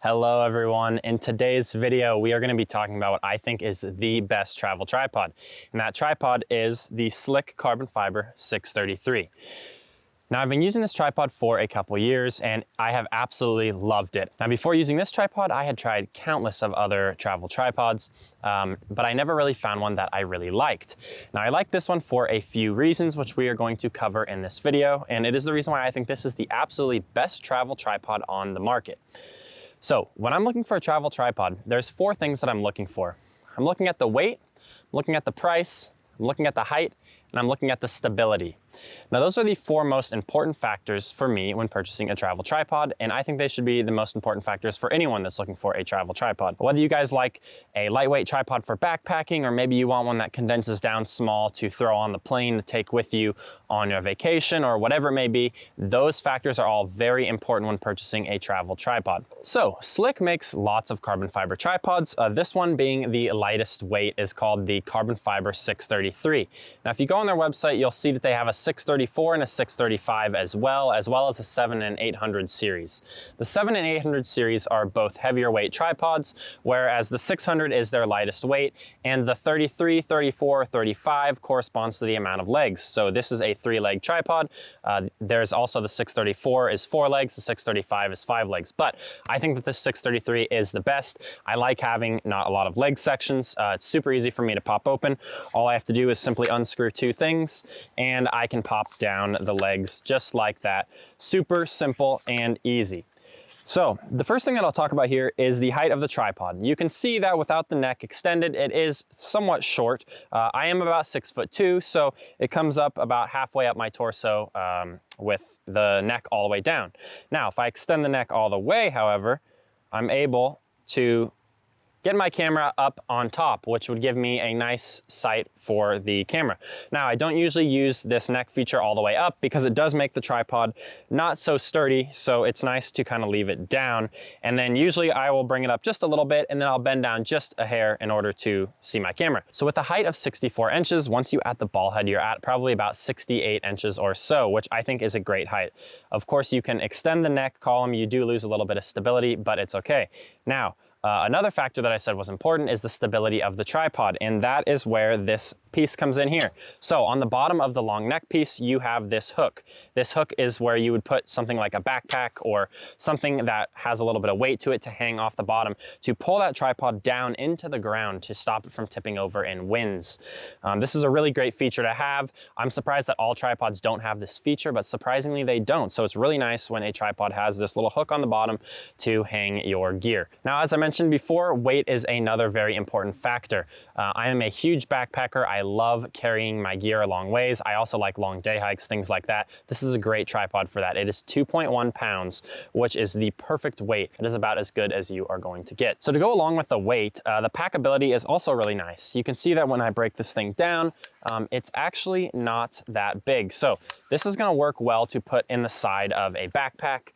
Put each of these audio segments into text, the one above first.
Hello everyone. In today's video, we are going to be talking about what I think is the best travel tripod. And that tripod is the Slik Carbon Fiber 633. Now I've been using this tripod for a couple years and I have absolutely loved it. Now before using this tripod, I had tried countless of other travel tripods, but I never really found one that I really liked. Now I like this one for a few reasons, which we are going to cover in this video. And it is the reason why I think this is the absolutely best travel tripod on the market. So when I'm looking for a travel tripod, there's four things that I'm looking for. I'm looking at the weight, I'm looking at the price, I'm looking at the height, and I'm looking at the stability. Now those are the four most important factors for me when purchasing a travel tripod, and I think they should be the most important factors for anyone that's looking for a travel tripod. Whether you guys like a lightweight tripod for backpacking, or maybe you want one that condenses down small to throw on the plane to take with you on your vacation, or whatever it may be, those factors are all very important when purchasing a travel tripod. So Slik makes lots of carbon fiber tripods. This one being the lightest weight is called the Carbon Fiber 633. Now if you go on their website, you'll see that they have a 634 and a 635 as well as a 7 and 800 series. The 7 and 800 series are both heavier weight tripods, whereas the 600 is their lightest weight, and the 33, 34, 35 corresponds to the amount of legs. So this is a 3-leg tripod. There's also the 634 is 4 legs, the 635 is 5 legs, but I think that this 633 is the best. I like having not a lot of leg sections. It's super easy for me to pop open. All I have to do is simply unscrew 2 things and I can pop down the legs just like that. Super simple and easy. So the first thing that I'll talk about here is the height of the tripod. You can see that without the neck extended, it is somewhat short. I am about 6'2", so it comes up about halfway up my torso with the neck all the way down. Now, if I extend the neck all the way, however, I'm able to get my camera up on top, which would give me a nice sight for the camera. Now, I don't usually use this neck feature all the way up because it does make the tripod not so sturdy, so it's nice to kind of leave it down. And then usually I will bring it up just a little bit and then I'll bend down just a hair in order to see my camera. So with a height of 64 inches, once you add the ball head, you're at probably about 68 inches or so, which I think is a great height. Of course, you can extend the neck column. You do lose a little bit of stability, but it's okay. Now, another factor that I said was important is the stability of the tripod, and that is where this piece comes in here. So on the bottom of the long neck piece, you have this hook. This hook is where you would put something like a backpack or something that has a little bit of weight to it to hang off the bottom to pull that tripod down into the ground to stop it from tipping over in winds. This is a really great feature to have. I'm surprised that all tripods don't have this feature, but surprisingly they don't. So it's really nice when a tripod has this little hook on the bottom to hang your gear. Now, as I mentioned before, weight is another very important factor. I am a huge backpacker. I love carrying my gear a long ways. I also like long day hikes, things like that. This is a great tripod for that. It is 2.1 pounds, which is the perfect weight. It is about as good as you are going to get. So to go along with the weight, the packability is also really nice. You can see that when I break this thing down, it's actually not that big. So this is gonna work well to put in the side of a backpack.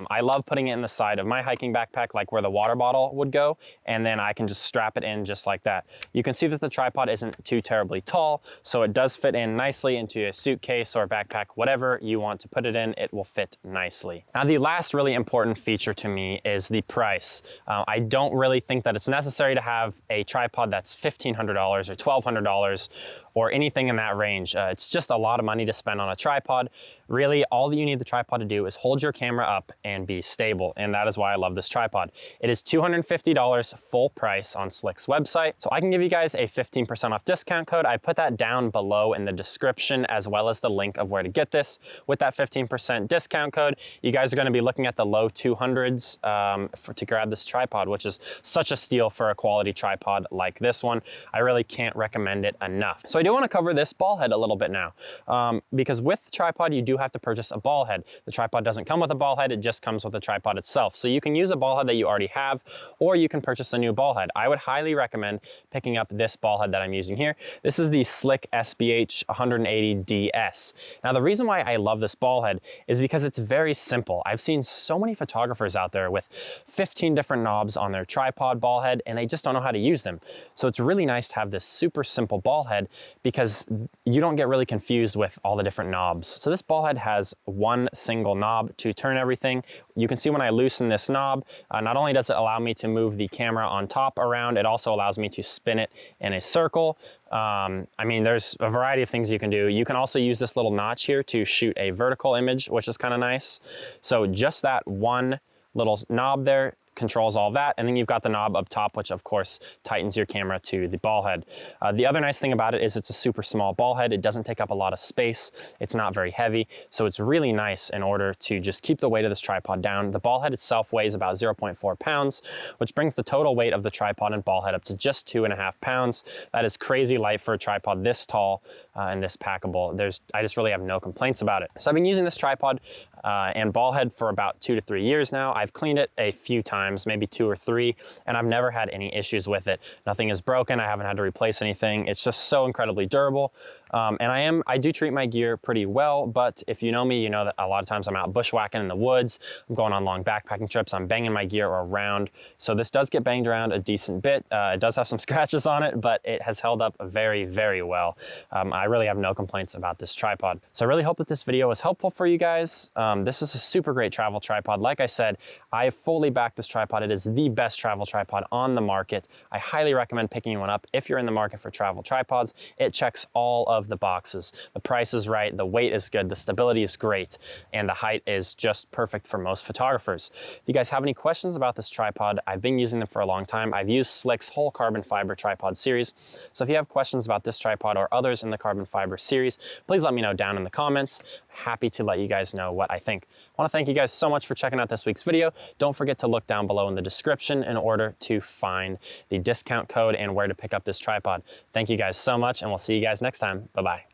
I love putting it in the side of my hiking backpack, like where the water bottle would go, and then I can just strap it in just like that. You can see that the tripod isn't too terribly tall, so it does fit in nicely into a suitcase or a backpack, whatever you want to put it in, it will fit nicely. Now, the last really important feature to me is the price. I don't really think that it's necessary to have a tripod that's $1,500 or $1,200 or anything in that range. It's just a lot of money to spend on a tripod. Really, all that you need the tripod to do is hold your camera up and be stable, and that is why I love this tripod. It is $250 full price on Slik's website, so I can give you guys a 15% off discount code. I put that down below in the description, as well as the link of where to get this. With that 15% discount code, you guys are gonna be looking at the low 200s to grab this tripod, which is such a steal for a quality tripod like this one. I really can't recommend it enough. So I do wanna cover this ball head a little bit now, because with the tripod, you do have to purchase a ball head. The tripod doesn't come with a ball head, it just comes with the tripod itself. So you can use a ball head that you already have, or you can purchase a new ball head. I would highly recommend picking up this ball head that I'm using here. This is the Slik SBH 180DS. Now, the reason why I love this ball head is because it's very simple. I've seen so many photographers out there with 15 different knobs on their tripod ball head, and they just don't know how to use them. So it's really nice to have this super simple ball head because you don't get really confused with all the different knobs. So this ball head has one single knob to turn everything. You can see when I loosen this knob, not only does it allow me to move the camera on top around, it also allows me to spin it in a circle. I mean, there's a variety of things you can do. You can also use this little notch here to shoot a vertical image, which is kind of nice. So just that one little knob there controls all that, and then you've got the knob up top, which of course tightens your camera to the ball head. The other nice thing about it is it's a super small ball head. It doesn't take up a lot of space. It's not very heavy, so it's really nice in order to just keep the weight of this tripod down. The ball head itself weighs about 0.4 pounds, which brings the total weight of the tripod and ball head up to just 2.5 pounds. That is crazy light for a tripod this tall and this packable. I just really have no complaints about it. So I've been using this tripod and ball head for about 2 to 3 years now. I've cleaned it a few times, maybe 2 or 3, and I've never had any issues with it. Nothing is broken. I haven't had to replace anything. It's just so incredibly durable. And I do treat my gear pretty well, but if you know me, you know that a lot of times I'm out bushwhacking in the woods, I'm going on long backpacking trips, I'm banging my gear around. So this does get banged around a decent bit. It does have some scratches on it, but it has held up very, very well. I really have no complaints about this tripod. So I really hope that this video was helpful for you guys. This is a super great travel tripod. Like I said, I fully back this tripod. It is the best travel tripod on the market. I highly recommend picking one up if you're in the market for travel tripods. It checks all of the boxes. The price is right, the weight is good, the stability is great, and the height is just perfect for most photographers. If you guys have any questions about this tripod, I've been using them for a long time. I've used Slik's whole carbon fiber tripod series. So if you have questions about this tripod or others in the carbon fiber series, please let me know down in the comments. Happy to let you guys know what I think. I want to thank you guys so much for checking out this week's video. Don't forget to look down below in the description in order to find the discount code and where to pick up this tripod. Thank you guys so much, and we'll see you guys next time. Bye-bye.